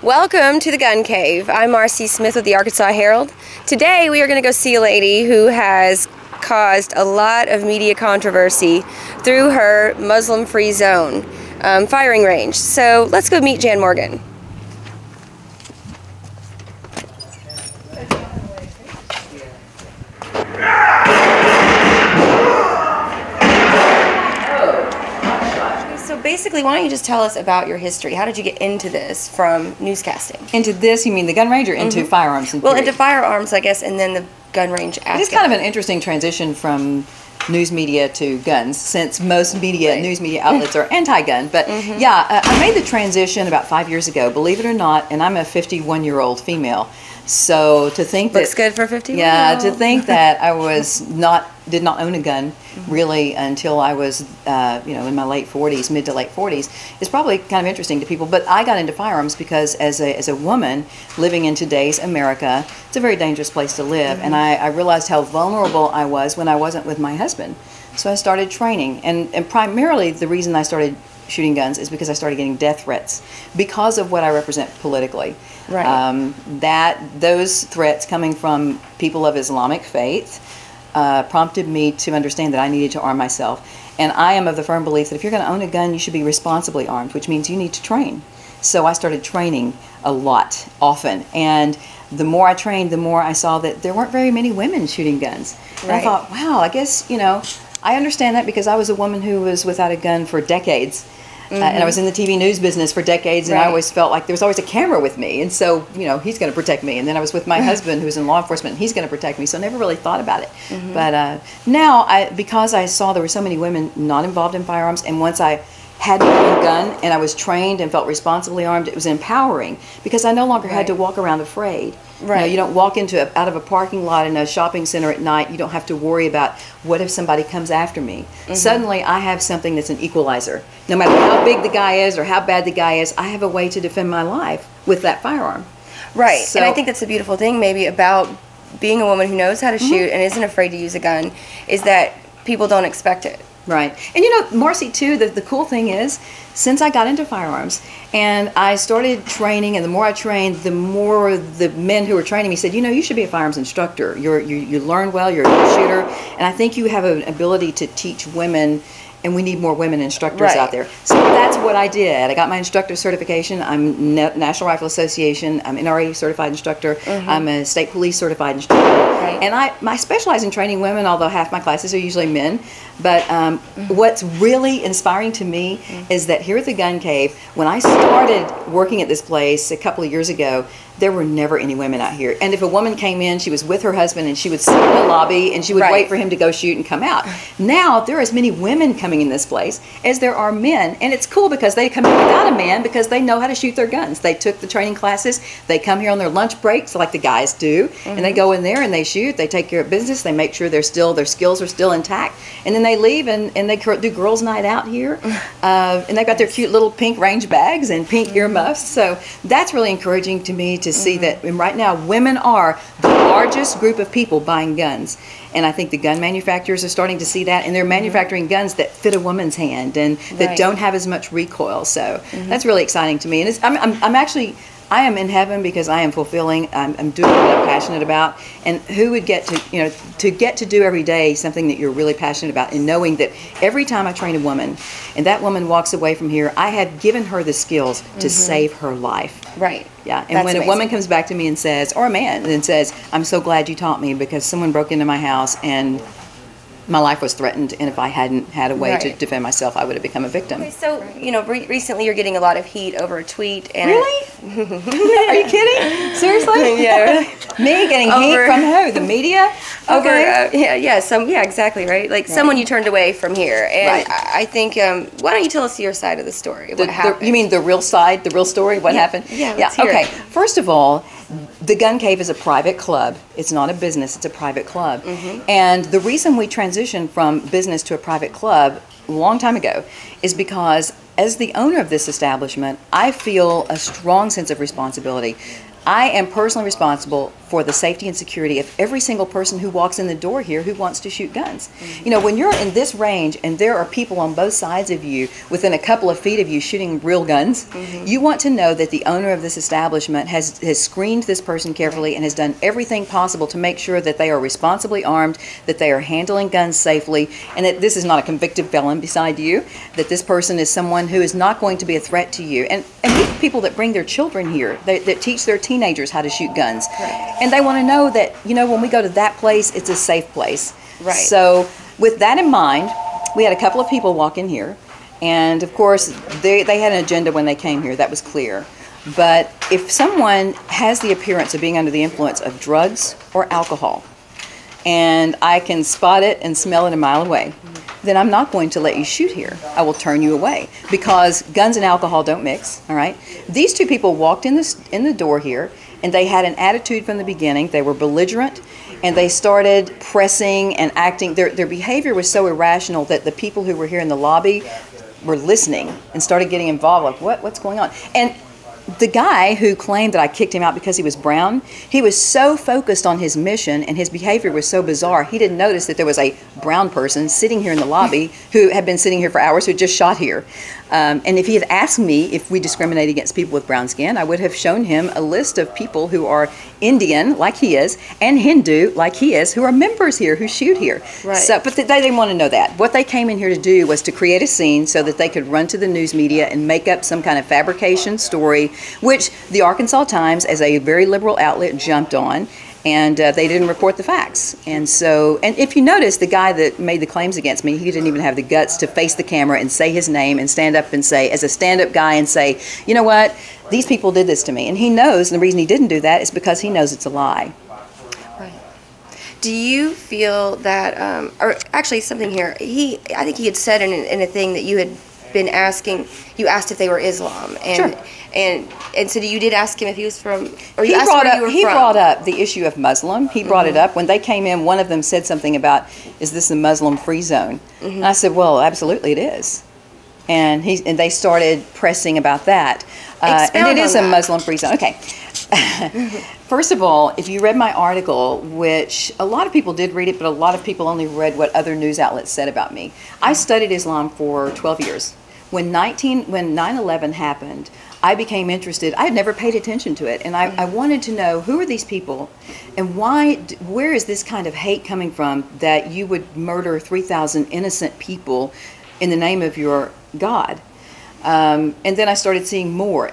Welcome to the Gun Cave. I'm Marcy Smith with the Arkansas Herald. Today we are going to go see a lady who has caused a lot of media controversy through her Muslim-free zone firing range. So let's go meet Jan Morgan. So basically, why don't you just tell us about your history? How did you get into this from newscasting? Into this, you mean the gun range, or into firearms? Well, into firearms, I guess, and then the gun range aspect. It's kind of an interesting transition from news media to guns, since most media, news media outlets are anti-gun. But yeah, I made the transition about 5 years ago, believe it or not, and I'm a 51-year-old female. So to think Looks good for 51. Yeah, to think that I did not own a gun really until I was, in my late 40s, mid to late 40s, is probably kind of interesting to people. But I got into firearms because as a woman living in today's America, it's a very dangerous place to live. And I realized how vulnerable I was when I wasn't with my husband. So I started training. And primarily the reason I started shooting guns is because I started getting death threats because of what I represent politically. Right. Those threats coming from people of Islamic faith prompted me to understand that I needed to arm myself. And I am of the firm belief that if you're going to own a gun, you should be responsibly armed, which means you need to train. So I started training a lot, often. And the more I trained, the more I saw that there weren't very many women shooting guns. And I thought, wow, I guess, I understand that because I was a woman who was without a gun for decades. And I was in the TV news business for decades, and I always felt like there was always a camera with me, and so he's going to protect me. And then I was with my husband, who's in law enforcement, and he's going to protect me. So I never really thought about it. But now, because I saw there were so many women not involved in firearms, and once I had my own gun and I was trained and felt responsibly armed, it was empowering because I no longer had to walk around afraid. You don't walk out of a parking lot in a shopping center at night. You don't have to worry about what if somebody comes after me. Suddenly I have something that's an equalizer. No matter how big the guy is or how bad the guy is, I have a way to defend my life with that firearm. Right. So, and I think that's a beautiful thing maybe about being a woman who knows how to shoot and isn't afraid to use a gun, is that people don't expect it. Right. And Marcy, too, the cool thing is, since I got into firearms and I started training, and the more I trained, the more the men who were training me said, you should be a firearms instructor. You learn well, you're a good shooter, and I think you have an ability to teach women, and we need more women instructors out there. So that's what I did. I got my instructor certification. I'm National Rifle Association. I'm NRA certified instructor. I'm a state police certified instructor. And I specialize in training women, although half my classes are usually men. But what's really inspiring to me is that here at the Gun Cave, when I started working at this place a couple of years ago, there were never any women out here. And if a woman came in, she was with her husband, and she would sit in the lobby, and she would wait for him to go shoot and come out. Now, there are as many women coming in this place as there are men. And it's cool because they come in without a man because they know how to shoot their guns. They took the training classes. They come here on their lunch breaks like the guys do. And they go in there and they shoot. They take care of business. They make sure their skills are still intact. And then they leave and they do girls' night out here. And they've got their cute little pink range bags and pink earmuffs. So that's really encouraging to me to see that right now women are the largest group of people buying guns. And I think the gun manufacturers are starting to see that, and they're manufacturing guns that fit a woman's hand and that don't have as much recoil. So that's really exciting to me. And I am in heaven because I am fulfilling. I'm doing what I'm passionate about. And who would get to do every day something that you're really passionate about, and knowing that every time I train a woman and that woman walks away from here, I have given her the skills to save her life. Right. Yeah. And when a woman comes back to me and says, or a man, and says, "I'm so glad you taught me because someone broke into my house and my life was threatened, and if I hadn't had a way to defend myself, I would have become a victim." Okay, so, recently you're getting a lot of heat over a tweet. And really? Are you kidding? Seriously? Yeah, really. Me getting heat from who? The media? Okay. Yeah, exactly, right? Like someone you turned away from here. And I think, why don't you tell us your side of the story? What happened? You mean the real side, the real story? What happened? Yeah, let's hear it. First of all, the Gun Cave is a private club. It's not a business, it's a private club. And the reason we transitioned from business to a private club a long time ago is because as the owner of this establishment, I feel a strong sense of responsibility. I am personally responsible for the safety and security of every single person who walks in the door here who wants to shoot guns. You know, when you're in this range and there are people on both sides of you, within a couple of feet of you, shooting real guns, you want to know that the owner of this establishment has screened this person carefully and has done everything possible to make sure that they are responsibly armed, that they are handling guns safely, and that this is not a convicted felon beside you, that this person is someone who is not going to be a threat to you. And we have people that bring their children here, that teach their teenagers how to shoot guns. Right. And they want to know that, you know, when we go to that place, it's a safe place. Right. So with that in mind, we had a couple of people walk in here. And of course, they had an agenda when they came here. That was clear. But if someone has the appearance of being under the influence of drugs or alcohol, and I can spot it and smell it a mile away, then I'm not going to let you shoot here. I will turn you away, because guns and alcohol don't mix, all right? These two people walked in the door here, and they had an attitude from the beginning. They were belligerent, and they started pressing and acting. Their behavior was so irrational that the people who were here in the lobby were listening and started getting involved, like, what's going on? And the guy who claimed that I kicked him out because he was brown, he was so focused on his mission and his behavior was so bizarre, he didn't notice that there was a brown person sitting here in the lobby who had been sitting here for hours, who had just shot here. And if he had asked me if we discriminate against people with brown skin, I would have shown him a list of people who are Indian, like he is, and Hindu, like he is, who are members here, who shoot here. Right. So, but they didn't want to know that. What they came in here to do was to create a scene so that they could run to the news media and make up some kind of fabrication story, which the Arkansas Times, as a very liberal outlet, jumped on. And they didn't report the facts. And so, and if you notice, the guy that made the claims against me, he didn't even have the guts to face the camera and say his name and stand up and say, as a stand-up guy, and say, you know what, these people did this to me. And he knows, and the reason he didn't do that is because he knows it's a lie. Right. Do you feel that, or actually something here, I think he had said in a thing that you had been asking, you asked if they were Islam. And, sure. And so you did ask him if he was from, or he you asked where you were from. He brought up the issue of Muslim. He brought it up. When they came in, one of them said something about, is this a Muslim-free zone? And I said, well, absolutely it is. And they started pressing about that. And it is a Muslim-free zone. Okay. First of all, if you read my article, which a lot of people did read it, but a lot of people only read what other news outlets said about me. I studied Islam for 12 years. When 9/11 happened, I became interested. I had never paid attention to it, and I wanted to know, who are these people, and where is this kind of hate coming from, that you would murder 3,000 innocent people in the name of your God? And then I started seeing more,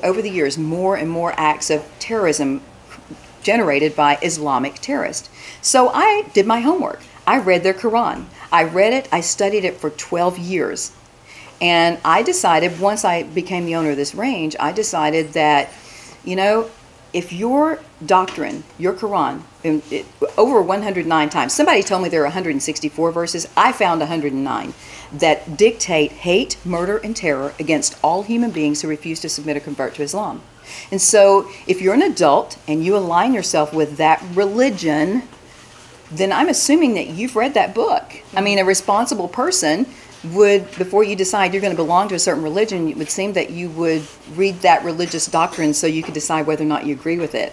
over the years, more and more acts of terrorism generated by Islamic terrorists. So I did my homework. I read their Quran. I read it, I studied it for 12 years. And I decided, once I became the owner of this range, I decided that, you know, if your doctrine, your Quran, over 109 times, somebody told me there are 164 verses, I found 109, that dictate hate, murder, and terror against all human beings who refuse to submit or convert to Islam. And so if you're an adult and you align yourself with that religion, then I'm assuming that you've read that book. I mean, a responsible person would, before you decide you're going to belong to a certain religion, it would seem that you would read that religious doctrine so you could decide whether or not you agree with it.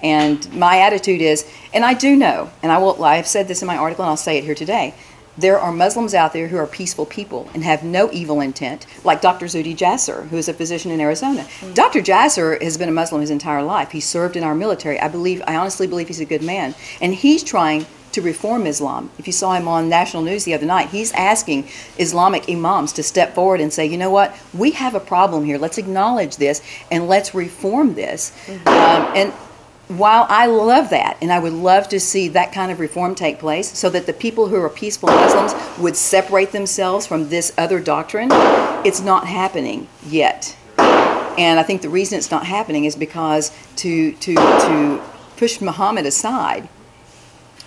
And my attitude is, and I do know, and I've said this in my article and I'll say it here today, there are Muslims out there who are peaceful people and have no evil intent, like Dr. Zuhdi Jasser, who is a physician in Arizona. Mm-hmm. Dr. Jasser has been a Muslim his entire life. He served in our military. I honestly believe he's a good man. And he's trying to reform Islam. If you saw him on national news the other night, he's asking Islamic imams to step forward and say, you know what, we have a problem here. Let's acknowledge this and let's reform this. Mm-hmm. And while I love that, and I would love to see that kind of reform take place so that the people who are peaceful Muslims would separate themselves from this other doctrine, it's not happening yet. And I think the reason it's not happening is because to push Muhammad aside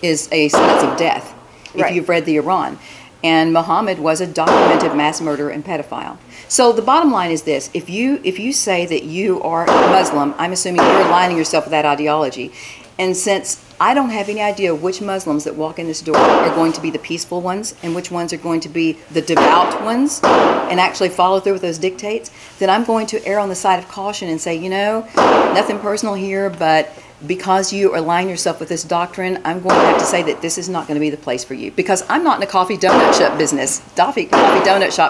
is a sentence of death, if you've read the Quran. And Muhammad was a documented mass murderer and pedophile. So the bottom line is this: if you say that you are Muslim, I'm assuming you're aligning yourself with that ideology. And since I don't have any idea which Muslims that walk in this door are going to be the peaceful ones and which ones are going to be the devout ones and actually follow through with those dictates. Then I'm going to err on the side of caution and say, you know, nothing personal here, but because you align yourself with this doctrine, I'm going to have to say that this is not going to be the place for you. Because I'm not in a coffee donut shop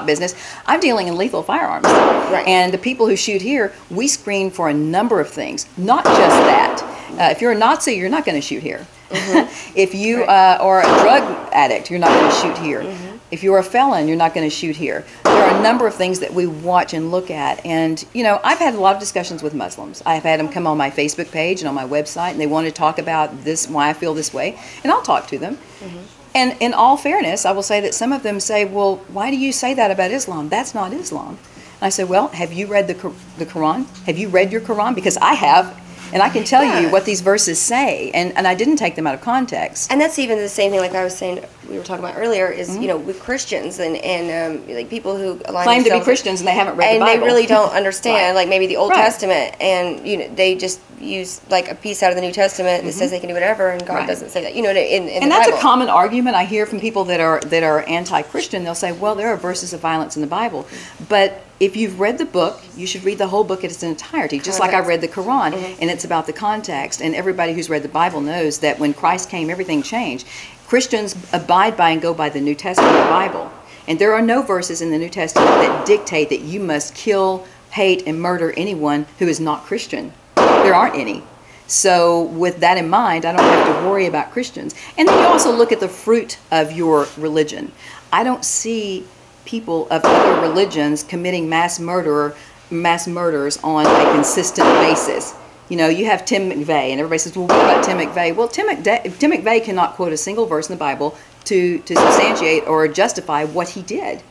business. I'm dealing in lethal firearms. Right. And the people who shoot here, we screen for a number of things, not just that. If you're a Nazi, you're not going to shoot here. Mm-hmm. If you are a drug addict, you're not going to shoot here. Mm-hmm. If you're a felon, you're not going to shoot here. There are a number of things that we watch and look at. And, you know, I've had a lot of discussions with Muslims. I've had them come on my Facebook page and on my website, and they want to talk about this, why I feel this way, and I'll talk to them. Mm-hmm. And in all fairness, I will say that some of them say, well, why do you say that about Islam? That's not Islam. And I say, well, have you read the Quran? Have you read your Quran? Because I have. And I can tell you what these verses say, and I didn't take them out of context. And that's even the same thing, like I was saying, we were talking about earlier, is, you know, with Christians and like people who claim to be Christians and they haven't read the Bible. And they really don't understand, like maybe the Old Right. Testament, and, you know, they just use like a piece out of the New Testament that says they can do whatever, and God Right. doesn't say that, you know, in And the that's Bible. a common argument I hear from people that are anti-Christian. They'll say, well, there are verses of violence in the Bible. But if you've read the book, you should read the whole book in its entirety, just like I read the Quran, and it's about the context. And everybody who's read the Bible knows that when Christ came, everything changed. Christians abide by and go by the New Testament of the Bible. And there are no verses in the New Testament that dictate that you must kill, hate, and murder anyone who is not Christian. There aren't any. So with that in mind, I don't have to worry about Christians. And then you also look at the fruit of your religion. I don't see people of other religions committing mass murders on a consistent basis. You know, you have Tim McVeigh, and everybody says, well, what about Tim McVeigh? Well, Tim McVeigh cannot quote a single verse in the Bible to substantiate or justify what he did.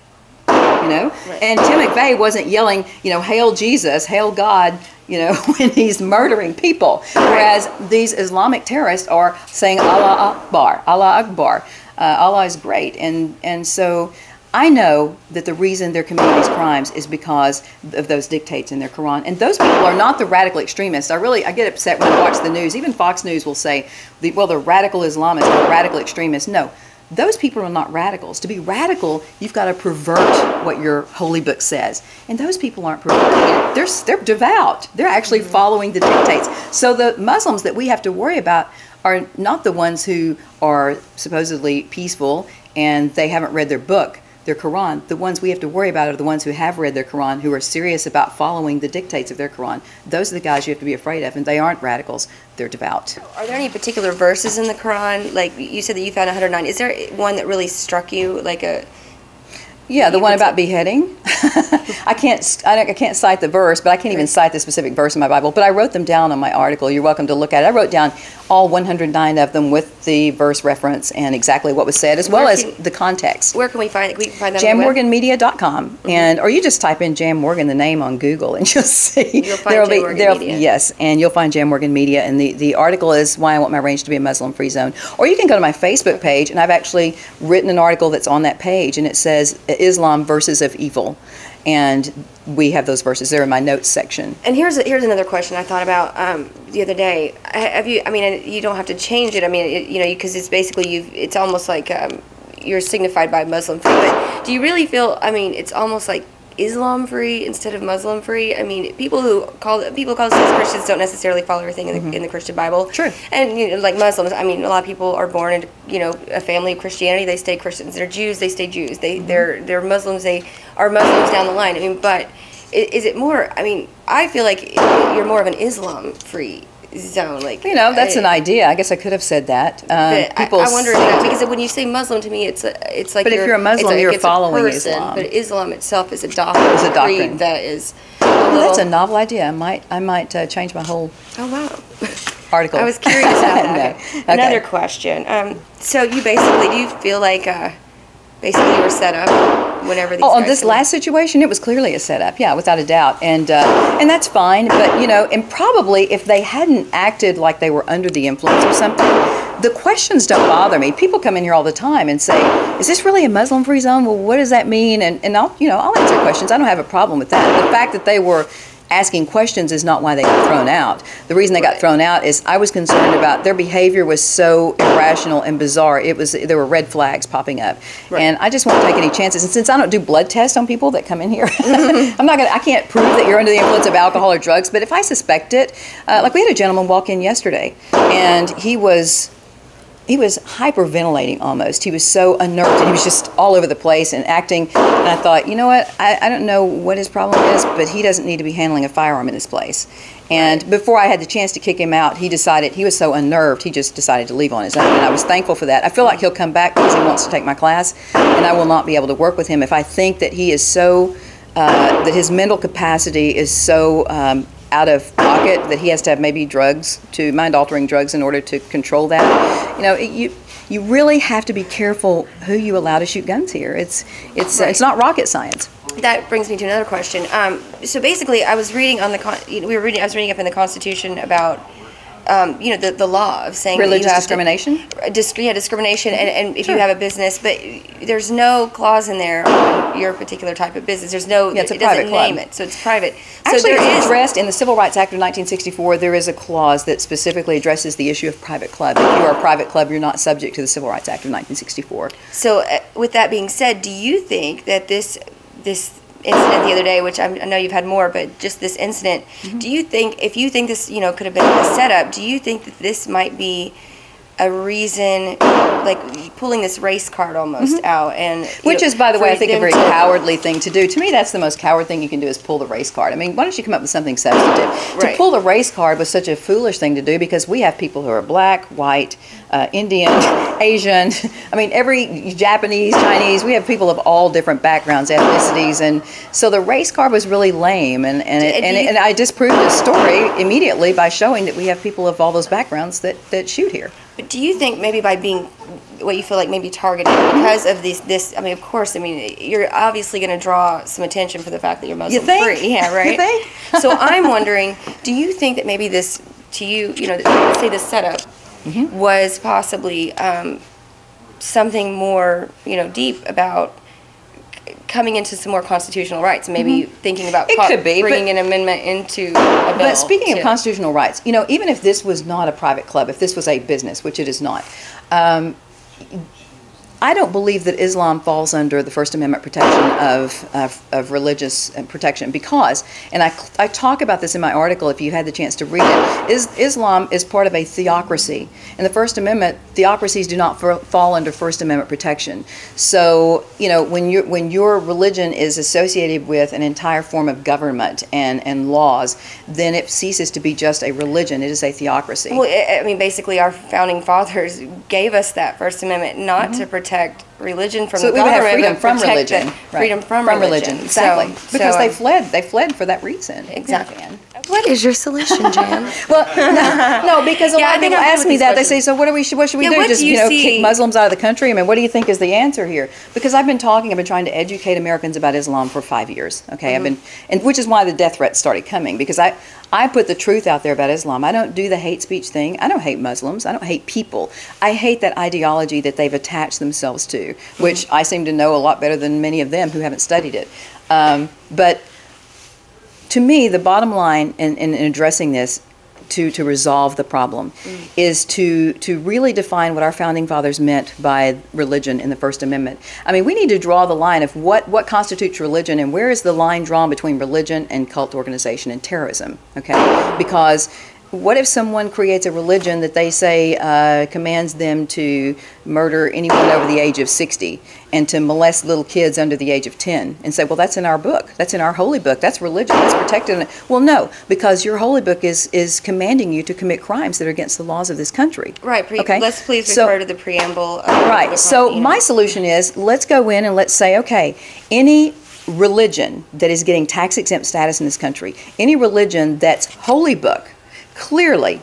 You know? Right. And Tim McVeigh wasn't yelling, you know, hail Jesus, hail God, you know, when he's murdering people. Whereas these Islamic terrorists are saying Allah Akbar, Allah Akbar. Allah is great. And so I know that the reason they're committing these crimes is because of those dictates in their Quran. And those people are not the radical extremists. I get upset when I watch the news. Even Fox News will say, well, they're radical Islamists, they're radical extremists. No, those people are not radicals. To be radical, you've got to pervert what your holy book says. And those people aren't perverting it. They're devout. They're actually following the dictates. So the Muslims that we have to worry about are not the ones who are supposedly peaceful and they haven't read their book, their Quran. The ones we have to worry about are the ones who have read their Quran, who are serious about following the dictates of their Quran. Those are the guys you have to be afraid of, and they aren't radicals. They're devout. Are there any particular verses in the Quran? Like you said that you found 109. Is there one that really struck you, like a... Yeah, the one about beheading. I can't cite the verse, but I can't even cite the specific verse in my Bible. But I wrote them down on my article. You're welcome to look at it. I wrote down all 109 of them with the verse reference and exactly what was said, as well as the context. Where can we find it? We can find that on the web? JanMorganMedia.com. And or you just type in Jan Morgan, the name, on Google, and you'll see. You'll find Jan Morgan Media. Yes, and you'll find Jan Morgan Media. And the article is Why I Want My Range to Be a Muslim-Free Zone. Or you can go to my Facebook page, and I've actually written an article that's on that page, and it says Islam Verses of Evil. And we have those verses there in my notes section. And here's another question I thought about the other day. Have you? I mean, you don't have to change it. I mean, you know, because it's basically it's almost like you're signified by Muslim free. But do you really feel? I mean, it's almost like Islam free instead of Muslim free. I mean, people call themselves Christians don't necessarily follow everything in the Christian Bible. True. And you know, like Muslims, I mean, a lot of people are born into a family of Christianity. They stay Christians. They're Jews. They stay Jews. They're Muslims. They are Muslims down the line. I mean, but is it more? I mean, I feel like you're more of an Islam free zone, like that's an idea. I guess I could have said that. I wonder if that, because when you say Muslim, to me, it's like. But if you're a Muslim, you're following Islam. But Islam itself is a doctrine. It's a doctrine that is. That's a novel idea. I might change my whole. Oh wow. Article. I was curious about that. No. Okay. Another question. So you basically, do you feel like basically you were set up whenever these on this last situation, it was clearly a setup, yeah, without a doubt, and that's fine. But and probably if they hadn't acted like they were under the influence or something, the questions don't bother me. People come in here all the time and say, "Is this really a Muslim-free zone? Well, what does that mean?" And I'll answer questions. I don't have a problem with that. The fact that they were asking questions is not why they got thrown out. The reason they got thrown out is I was concerned about their behavior was so irrational and bizarre. There were red flags popping up, and I just won't take any chances. And since I don't do blood tests on people that come in here, I can't prove that you're under the influence of alcohol or drugs. But if I suspect it, like we had a gentleman walk in yesterday, and he was hyperventilating almost. He was so unnerved, and he was just all over the place and acting. And I thought, you know what? I don't know what his problem is, but he doesn't need to be handling a firearm in this place. And before I had the chance to kick him out, he decided, he was so unnerved, he just decided to leave on his own. And I was thankful for that. I feel like he'll come back because he wants to take my class, and I will not be able to work with him if I think that he is so, that his mental capacity is so out of pocket that he has to have maybe drugs, to mind-altering drugs, in order to control that. You know, you really have to be careful who you allow to shoot guns here. It's not rocket science. That brings me to another question. So basically, I was reading on the I was reading up in the Constitution about the law of saying religious discrimination. Discrimination, and if you have a business, but there's no clause in there on your particular type of business. There's no. Yeah, it's a it private doesn't club. name it, so it's private. Actually, so there it's addressed in the Civil Rights Act of 1964. There is a clause that specifically addresses the issue of private club. If you are a private club, you're not subject to the Civil Rights Act of 1964. So, with that being said, do you think that this incident the other day, which I know you've had more, but just this incident, do you think, if you think this, could have been a setup, do you think that this might be a reason, like pulling this race card almost out, and which is, by the way, I think a very cowardly thing to do. To me, that's the most coward thing you can do, is pull the race card. I mean, why don't you come up with something substantive? To pull the race card was such a foolish thing to do, because we have people who are black, white, Indian, Asian, I mean, every Japanese, Chinese, we have people of all different backgrounds, ethnicities, and so the race card was really lame, and I disproved this story immediately by showing that we have people of all those backgrounds that shoot here. But do you think maybe by being what you feel like maybe targeted because of this, I mean, of course, I mean, you're obviously going to draw some attention for the fact that you're Muslim free. Yeah, right? You think? So I'm wondering, do you think that maybe this, to you, let's say this setup was possibly something more, deep about coming into some more constitutional rights, maybe thinking about bringing an amendment into a bill. But speaking of constitutional rights, even if this was not a private club, if this was a business, which it is not, I don't believe that Islam falls under the First Amendment protection of religious protection, because, and I talk about this in my article if you had the chance to read it, Islam is part of a theocracy. In the First Amendment, theocracies do not fall under First Amendment protection. So, when your religion is associated with an entire form of government and laws, then it ceases to be just a religion. It is a theocracy. Well, I mean, basically, our founding fathers gave us that First Amendment not to protect religion from the government, we would have freedom from religion. Freedom from religion. Exactly. Because they fled for that reason. Exactly. What is your solution, Jan? Well, no, because a lot of people ask me that. They say, so what should we do? Just, kick Muslims out of the country? I mean, what do you think is the answer here? Because I've been trying to educate Americans about Islam for 5 years. Okay, and which is why the death threats started coming, because I put the truth out there about Islam. I don't do the hate speech thing. I don't hate Muslims. I don't hate people. I hate that ideology that they've attached themselves to, which I seem to know a lot better than many of them who haven't studied it. But to me, the bottom line in addressing this, to resolve the problem, is to really define what our founding fathers meant by religion in the First Amendment. I mean, we need to draw the line of what constitutes religion, and where is the line drawn between religion and cult organization and terrorism, okay? Because what if someone creates a religion that they say commands them to murder anyone over the age of 60 and to molest little kids under the age of 10, and say, well, that's in our book, that's in our holy book, that's religion, that's protected? Well, no, because your holy book is commanding you to commit crimes that are against the laws of this country. Right. Okay. Let's please refer to the preamble. Right. So my solution is, let's go in and let's say, okay, any religion that is getting tax-exempt status in this country, any religion that's holy book clearly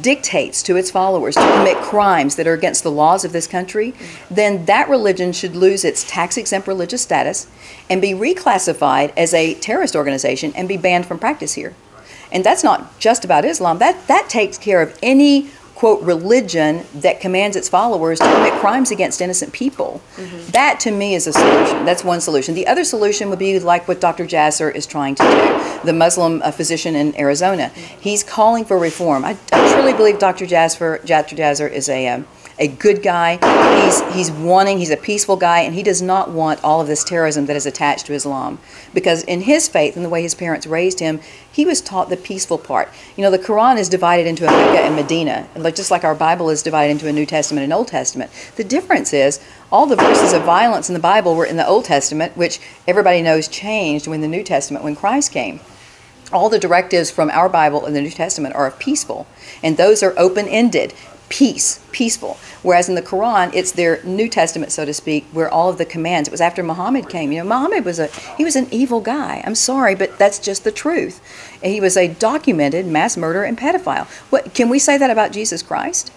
dictates to its followers to commit crimes that are against the laws of this country, then that religion should lose its tax-exempt religious status and be reclassified as a terrorist organization and be banned from practice here. And that's not just about Islam. That takes care of any quote, religion that commands its followers to commit crimes against innocent people. That, to me, is a solution. That's one solution. The other solution would be like what Dr. Jasser is trying to do, the Muslim physician in Arizona. He's calling for reform. I truly believe Dr. Jasser is a good guy. He's a peaceful guy, and he does not want all of this terrorism that is attached to Islam. Because in his faith and the way his parents raised him, he was taught the peaceful part. You know, the Quran is divided into a Mecca and Medina, just like our Bible is divided into a New Testament and Old Testament. The difference is all the verses of violence in the Bible were in the Old Testament, which everybody knows changed when the New Testament, when Christ came. All the directives from our Bible and the New Testament are peaceful, and those are open-ended. Peaceful. Whereas in the Quran, it's their New Testament, so to speak, where all of the commands, it was after Muhammad came. You know, Muhammad was an evil guy. I'm sorry, but that's just the truth. And he was a documented mass murderer and pedophile. What, can we say that about Jesus Christ?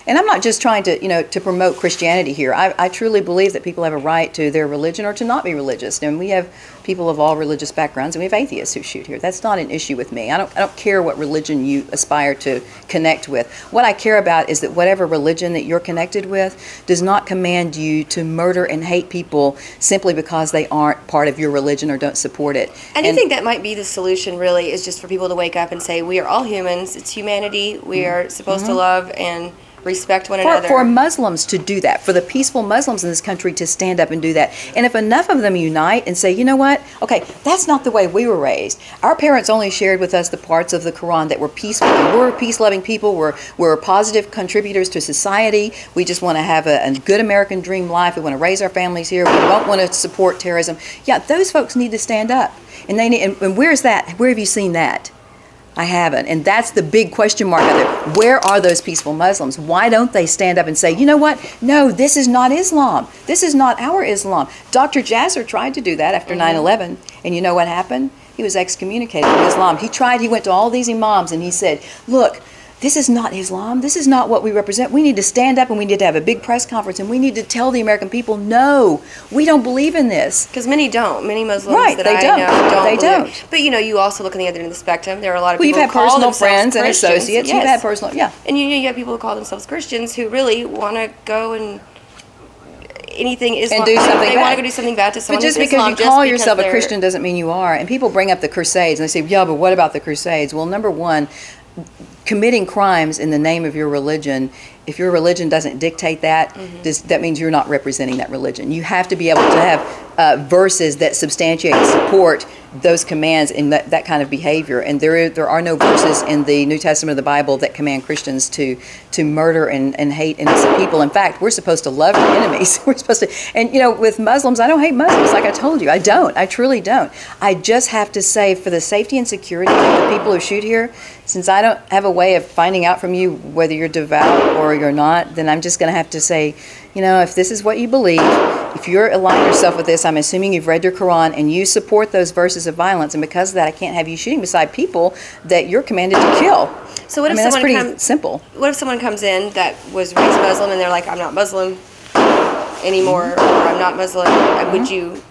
And I'm not just trying to, to promote Christianity here. I truly believe that people have a right to their religion or to not be religious. And we have people of all religious backgrounds, and we have atheists who shoot here. That's not an issue with me. I don't care what religion you aspire to connect with. What I care about is that whatever religion that you're connected with does not command you to murder and hate people simply because they aren't part of your religion or don't support it. And I think that might be the solution, really, is just for people to wake up and say, we are all humans. It's humanity. We are supposed to love and respect one another. For Muslims to do that, for the peaceful Muslims in this country to stand up and do that. And if enough of them unite and say, you know what, okay, that's not the way we were raised. Our parents only shared with us the parts of the Quran that were peaceful. And we're peace-loving people. We're positive contributors to society. We just want to have a good American dream life. We want to raise our families here. We don't want to support terrorism. Yeah, those folks need to stand up. And they need, and where's that? Where have you seen that? I haven't. And that's the big question mark out there. Where are those peaceful Muslims? Why don't they stand up and say, you know what? No, this is not Islam. This is not our Islam. Dr. Jasser tried to do that after 9/11. And you know what happened? He was excommunicated from Islam. He went to all these imams and he said, look, this is not Islam. This is not what we represent. We need to stand up and we need to have a big press conference and we need to tell the American people, no, we don't believe in this. Because many don't. Many Muslims that they I don't. know don't They believe. don't. But you also look on the other end of the spectrum. There are a lot of Well, people you've had who call personal themselves friends and Christians. associates. Yes. You've had personal, yeah. And you have people who call themselves Christians who really want to go and anything Islam. And do something they bad. want to go do something bad to someone But just who's because Islam, you call yourself a they're- Christian doesn't mean you are. And people bring up the Crusades and they say, yeah, but what about the Crusades? Well, number one, committing crimes in the name of your religion, if your religion doesn't dictate that, that means you're not representing that religion. You have to be able to have verses that substantiate and support those commands and that kind of behavior. And there are no verses in the New Testament of the Bible that command Christians to murder and hate innocent people. In fact, we're supposed to love our enemies. We're supposed to, and with Muslims, I don't hate Muslims, like I told you. I don't. I truly don't. I just have to say, for the safety and security of the people who shoot here, since I don't have a way of finding out from you whether you're devout or you're not, then I'm just going to have to say, if this is what you believe, if you're aligning yourself with this, I'm assuming you've read your Quran and you support those verses of violence, and because of that, I can't have you shooting beside people that you're commanded to kill. So what if that's someone pretty simple. What if someone comes in that was raised Muslim and they're like, I'm not Muslim anymore, or I'm not Muslim? Would you,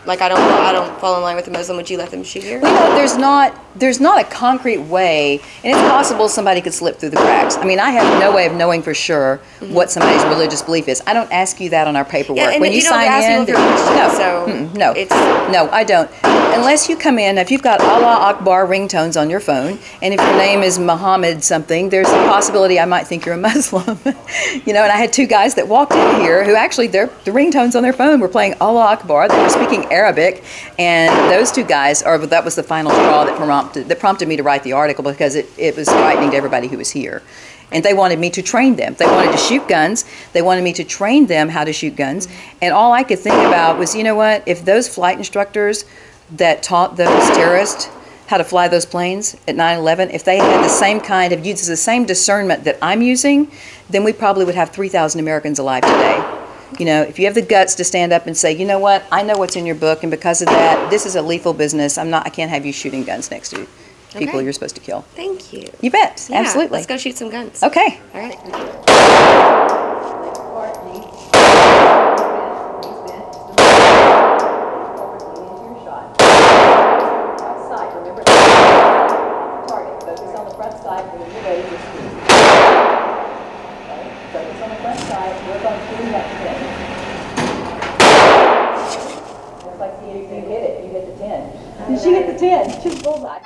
I don't fall in line with the Muslim? Would you let them shoot here? Well, there's not a concrete way, and it's possible somebody could slip through the cracks. I mean, I have no way of knowing for sure what somebody's religious belief is. I don't ask you that on our paperwork. Yeah, and when you don't sign ask in, people if you're Christian, no, I don't. Unless you come in, if you've got Allah Akbar ringtones on your phone, and if your name is Muhammad something, there's a possibility I might think you're a Muslim. And I had two guys that walked in here who actually the ringtones on their phone were playing Allah Akbar. They were speaking Arabic, and those two guys, that was the final straw that prompted me to write the article, because it was frightening to everybody who was here. And they wanted me to train them. They wanted to shoot guns. They wanted me to train them how to shoot guns. And all I could think about was, if those flight instructors that taught those terrorists how to fly those planes at 9/11, if they had the same kind of, used the same discernment that I'm using, then we probably would have 3,000 Americans alive today. If you have the guts to stand up and say, you know what, I know what's in your book, and because of that, this is a lethal business. I can't have you shooting guns next to people you're supposed to kill. Thank you. You bet. Yeah, Absolutely. Let's go shoot some guns. Okay. All right. Work on shooting that 10. Looks like you hit it. You hit the 10. Did she hit the 10? She's bullseye.